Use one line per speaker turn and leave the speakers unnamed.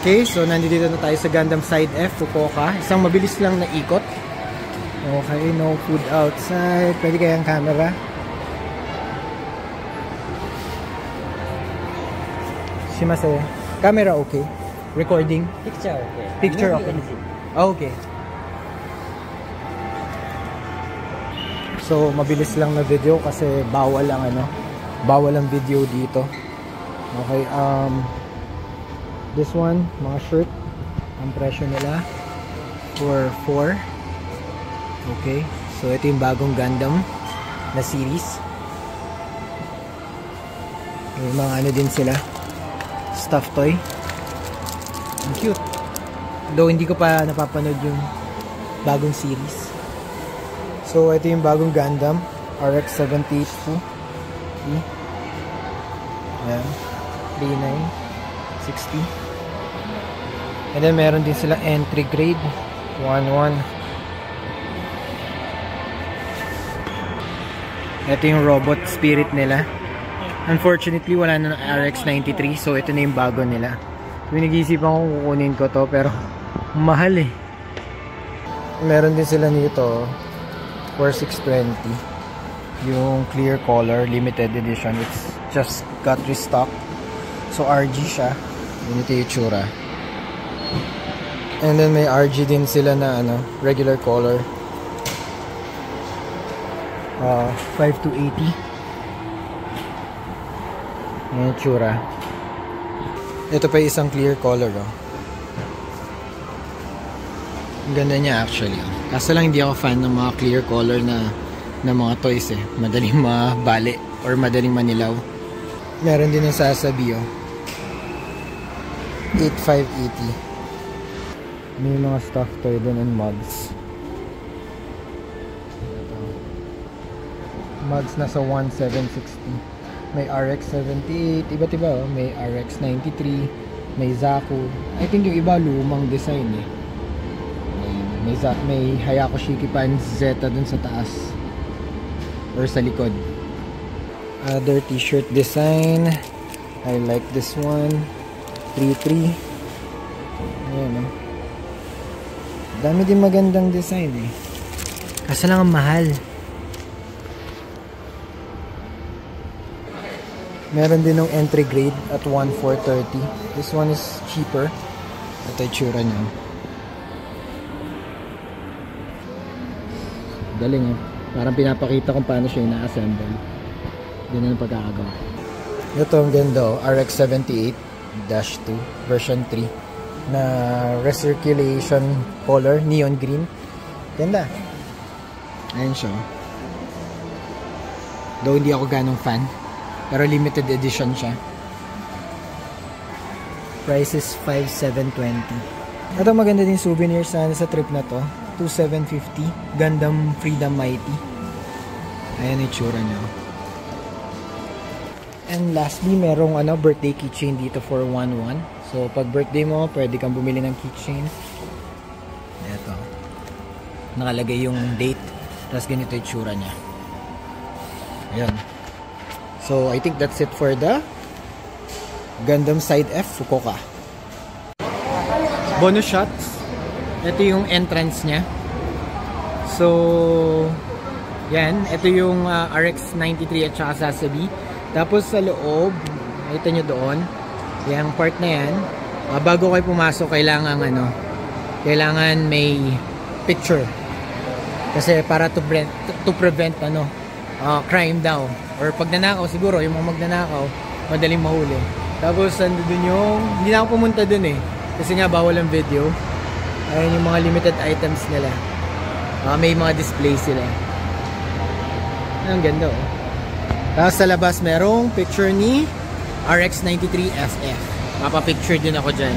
Okay, so nandito na tayo sa Gundam Side F, Fukuoka. Isang mabilis lang na ikot. Okay, no food outside. Pwede kayang camera. Shimasen. Camera okay. Recording.
Picture okay.
Picture okay. Okay. So mabilis lang na video kasi bawal ang bawal ang video dito. Okay, this one, mga shirt, ang presyo nila for 4. Okay, so ito yung bagong Gundam na series. May mga din sila, stuffed toy. Ang cute. Though hindi ko pa napapanood yung bagong series. So ito yung bagong Gundam RX-78 Fu. Ayan, 3960. And then meron din sila entry grade 11. Ito yung robot spirit nila. Unfortunately wala na ng RX-93, so ito na yung bago nila. So nag-iisipan ko kukunin ko to pero mahal eh. Meron din sila nito for 620. Yung clear color limited edition. It's just got restocked. So RG siya. Ganito yung tsura. And then may RG din sila na regular color. 5 to 80. Yan yung tsura. Ito pa isang clear color. Ang ganda niya actually. Kaso lang hindi ako fan ng mga clear color na mga toys eh. Madaling mabali or madaling manilaw. Meron din yung Sasabi 8580. May mga stuffed toy din and mugs. Mugs nasa 1760. May RX-78, iba't iba. May RX-93, may Zaku. I think yung iba lumang design eh. May Hayako Shikipan Zeta dun sa taas or sa likod. Other t-shirt design. I like this one. 3-3. Ayan dami din magandang design eh. Kaso lang ang mahal. Meron din ng entry grade at 1,430. This one is cheaper. Ito yung tsura niya. Galing eh. Parang pinapakita kung paano siya ina-assemble. Ganun ang pagkakagawa. Ito ang ganda RX-78-2 version 3 na recirculation color, neon green. Ganda. Ayan siya. Though hindi ako ganong fan, pero limited edition siya. Price is 5,720. Ito maganda din souvenir sa trip na to. 2,750. Gundam Freedom Mighty. Ayan yung tsura niya. And lastly, merong birthday keychain dito for 1,1. So pag birthday mo, pwede kang bumili ng keychain. Ito. Nakalagay yung date. Tapos ganito yung tsura niya. Ayan. So I think that's it for the Gundam Side F Fukuoka. Bonus shots. Ito yung entrance niya. So yan. Ito yung RX-93 at saka Sasabi. Tapos sa loob, nakita nyo doon, yung part na yan, bago kayo pumasok, kailangan may picture. Kasi para to prevent crime daw. Or pag nanakaw, siguro, yung mga magnanakaw, madaling mahuli. Tapos, nandun yung, hindi na ako pumunta dun eh. Kasi nga, bawal ang video. Ayun yung mga limited items nila. May mga display sila. Ang ganda oh. Tapos sa labas merong picture ni RX-93 SF. Mapapicture din ako dyan.